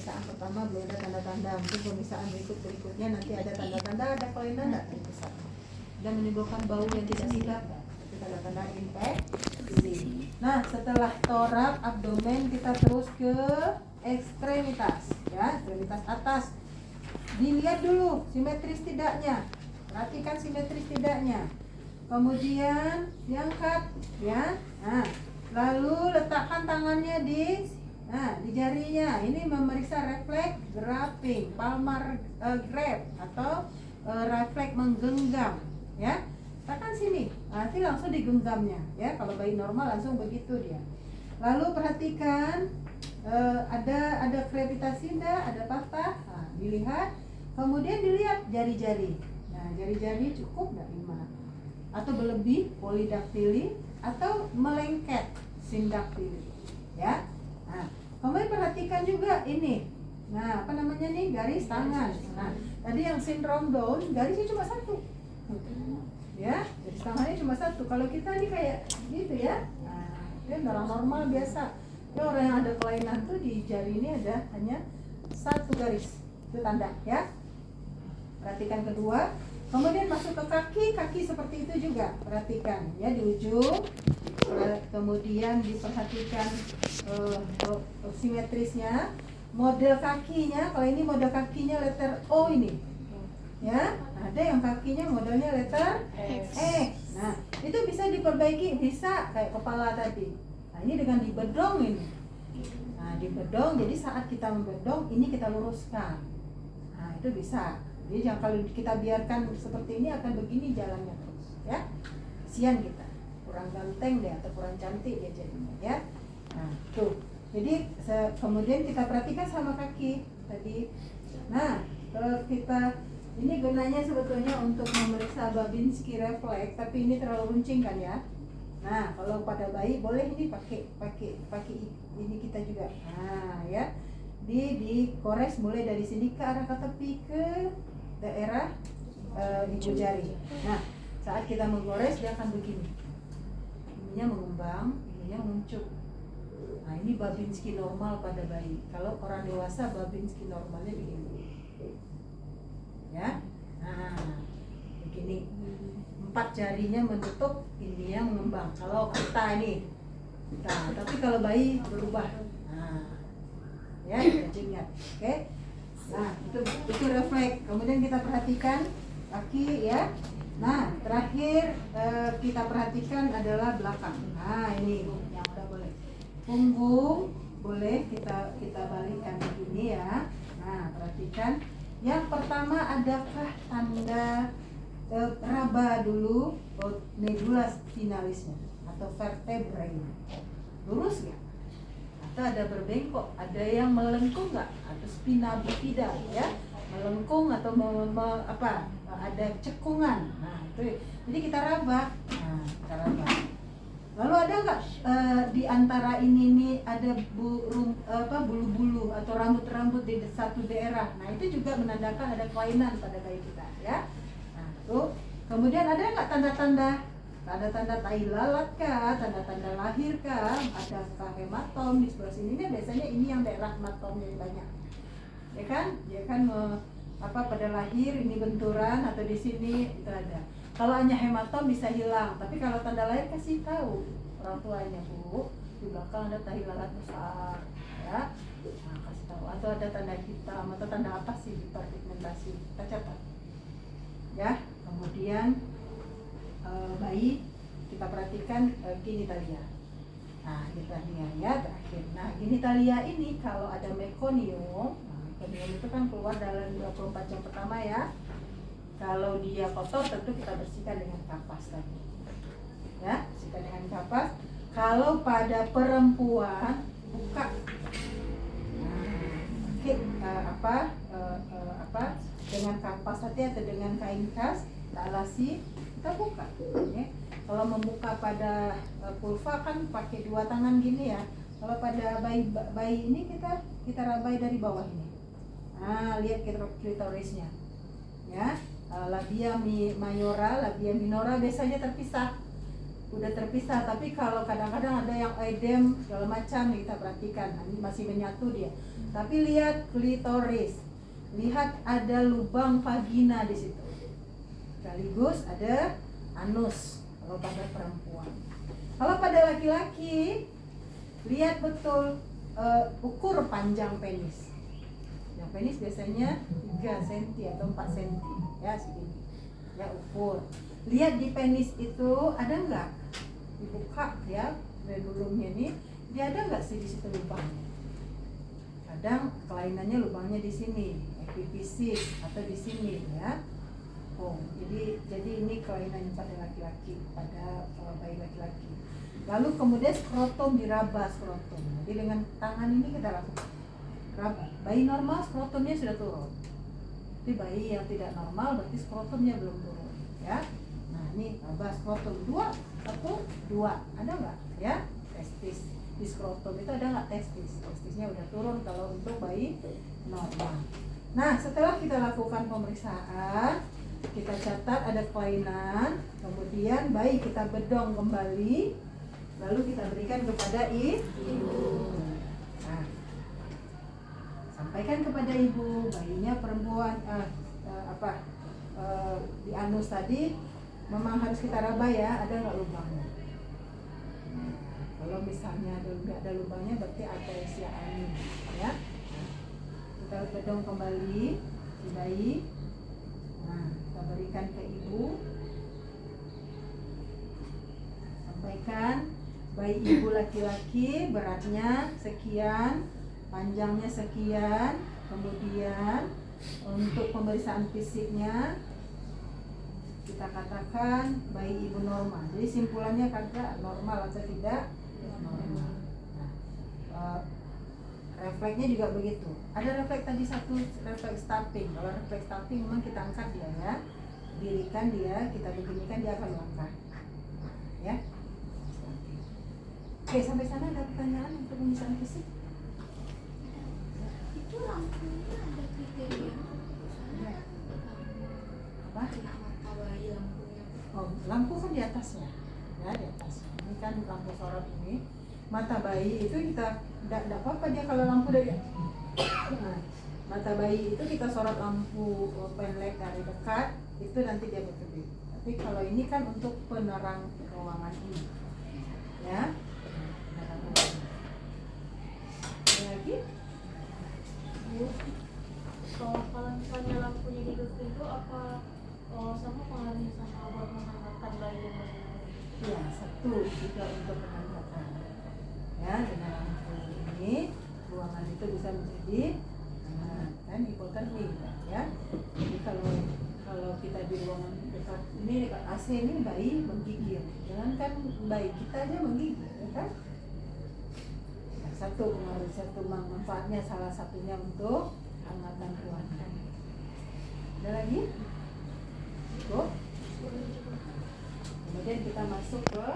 pemisahan pertama belum ada tanda-tanda, mungkin pemisahan berikutnya nanti ada tanda-tanda, ada kelainan tidak dari pusat dan menimbulkan bau yang tidak sedap, itu tanda-tanda infeksi. Nah, setelah torak, abdomen, kita terus ke ekstremitas, ya, ekstremitas atas. Dilihat dulu simetris tidaknya, perhatikan simetris tidaknya. Kemudian diangkat, ya. Nah, lalu letakkan tangannya di jarinya. Ini memeriksa refleks grasping, palmar grab atau refleks menggenggam, ya. Tekan sini, nanti langsung digenggamnya, ya. Kalau bayi normal langsung begitu dia. Lalu perhatikan ada gravitasi enggak, ada patah. Nah, dilihat. Kemudian dilihat jari-jari. Nah, jari-jari cukup enggak 5 atau berlebih polidaktili atau melengket sindaktili, ya. Nah, kemudian perhatikan juga ini. Nah, apa namanya nih, garis tangan. Nah, tadi yang sindrom Down garisnya cuma 1, ya, garis tangannya cuma 1. Kalau kita ini kayak gitu, ya. Nah, ini orang normal biasa. Ini orang yang ada kelainan tuh di jari ini ada hanya 1 garis, itu tanda, ya. Perhatikan kedua. Kemudian masuk ke kaki seperti itu juga, perhatikan, ya, di ujung. Kemudian diperhatikan simetrisnya, model kakinya. Kalau ini model kakinya letter O ini, ya. Ada yang kakinya modelnya letter X. Nah, itu bisa diperbaiki, bisa kayak kepala tadi. Nah, ini dengan dibedong ini. Nah, dibedong, jadi saat kita membedong ini kita luruskan. Nah, itu bisa. Jadi kalau kita biarkan seperti ini akan begini jalannya terus, ya. Kasihan kita, kurang ganteng deh atau kurang cantik dia jadinya, ya. Nah, tuh. Jadi kemudian kita perhatikan sama kaki tadi. Nah, kalau kita ini gunanya sebetulnya untuk memeriksa Babinski refleks, tapi ini terlalu runcing kan, ya. Nah, kalau pada bayi boleh ini pakai ini kita juga. Nah, ya. Dikores mulai dari sini ke arah ke tepi ke daerah ibu jari. Nah, saat kita menggores dia akan begini. Ininya mengembang, ininya muncul. Nah, ini Babinski normal pada bayi. Kalau orang dewasa Babinski normalnya begini. Ya. Nah, begini. 4 jarinya menutup, ininya mengembang. Kalau kita ini. Nah, tapi kalau bayi berubah. Nah, ya, kita ingat. Oke. Nah, itu refleks. Kemudian kita perhatikan kaki, ya. Nah, terakhir kita perhatikan adalah belakang. Nah, ini yang udah boleh. Punggung boleh kita balikkan begini, ya. Nah, perhatikan. Yang pertama, adakah tanda raba dulu medula spinalisnya atau vertebrae-nya? Lurus nggak? Atau ada berbengkok, ada yang melengkung nggak, atau spina bifida, ya, melengkung atau ada cekungan. Nah, itu jadi kita raba. Nah, kita raba. Lalu ada nggak di antara ini nih ada bulu-bulu atau rambut-rambut di satu daerah? Nah, itu juga menandakan ada kelainan pada bayi kita, ya. Nah, tuh. Kemudian ada nggak tanda-tanda tai lalat kah, tanda-tanda lahir kah, adakah hematom di sebelah sini? Ini biasanya ini yang daerah hematomnya banyak, ya kan? Dia kan pada lahir ini benturan atau di sini itu ada. Kalau hanya hematom bisa hilang, tapi kalau tanda lahir kasih tahu orang tuanya, Bu, di belakang ada tai lalat besar, ya. Nah, kasih tahu. Atau ada tanda hitam atau tanda apa sih di pigmentasi, kita catat, ya. Kemudian bayi kita perhatikan genitalia. Nah, genitalia, ya, terakhir. Nah, genitalia ini kalau ada mekonium, mekonium itu kan keluar dalam 24 jam pertama, ya. Kalau dia kotor tentu kita bersihkan dengan kapas tadi, ya, bersihkan dengan kapas. Kalau pada perempuan buka, dengan kapas tadi atau dengan kain kas, kita alasi, kita buka, ya. Kalau membuka pada vulva kan pakai 2 tangan gini, ya. Kalau pada bayi ini kita rabai dari bawah ini. Nah, lihat klitorisnya, ya. Labia mayora, labia minora biasanya terpisah. udah terpisah. Tapi kalau kadang-kadang ada yang edem segala macam kita perhatikan, ini masih menyatu dia. Tapi lihat klitoris, lihat ada lubang vagina di situ, sekaligus ada anus kalau pada perempuan. Kalau pada laki-laki, lihat betul ukur panjang penis. Yang penis biasanya 3 cm atau 4 cm ya, segini ya, ukur. Lihat di penis itu ada nggak, dibuka ya belumnya nih, dia ada nggak sih di situ lubangnya. Kadang kelainannya lubangnya di sini, epifisis atau di sini ya. Oh, jadi ini kelainan pada laki-laki, pada bayi laki-laki. Lalu kemudian skrotum, diraba skrotum. Jadi dengan tangan ini kita lakukan. Bayi normal skrotumnya sudah turun. Tapi bayi yang tidak normal berarti skrotumnya belum turun ya. Nah, ini raba skrotum 2, 1, 2. Ada nggak ya? Testis di skrotum itu ada nggak testis? Testisnya udah turun kalau untuk bayi normal. Nah, setelah kita lakukan pemeriksaan, kita catat ada kelainan, kemudian bayi kita bedong kembali, lalu kita berikan kepada ibu. Nah, sampaikan kepada ibu, bayinya perempuan, di anus tadi memang harus kita raba ya, ada nggak lubangnya. Kalau misalnya nggak ada lubangnya berarti atresia anus ya. Kita bedong kembali si bayi. Nah, kita berikan ke ibu. Sampaikan, bayi ibu laki-laki beratnya sekian, panjangnya sekian, kemudian untuk pemeriksaan fisiknya kita katakan bayi ibu normal. Jadi simpulannya kagak normal atau tidak normal. Nah, refleksnya juga begitu. Ada refleks tadi satu, refleks tapping. Kalau refleks tapping memang kita angkat dia ya, dirikan dia, kita beginikan dia akan melangkah ya. Oke, sampai sana ada pertanyaan untuk pemeriksaan fisik? Itu lampunya ada kriteria Ya. Apa? mata bayi lampunya. Oh, lampu kan di atasnya ya, di atas. Ini kan lampu sorot ini. Mata bayi itu kita tidak apa-apa dia kalau lampu dari nah, mata bayi itu kita sorot lampu pendek dari dekat, itu nanti dia berkedip. Tapi kalau ini kan untuk penerang ruangan ini ya. Ada lagi? Bu, kalau misalnya lampunya hidup itu apa sama pengaruhnya sama buat menghangatkan bayi yang baru? Ya, satu juga untuk penangkapan ya. Dengan lampu ini ruangan itu bisa menjadi kan hipotermi ya. Jadi kalau kita di ruangan dekat ini, dekat AC ini bayi menggigil, jangan kan bayi kita aja menggigil ya kan. Nah, satu pengaruh, satu manfaatnya salah satunya untuk hangatan ruangan. Ada lagi? Cukup. Kemudian kita masuk ke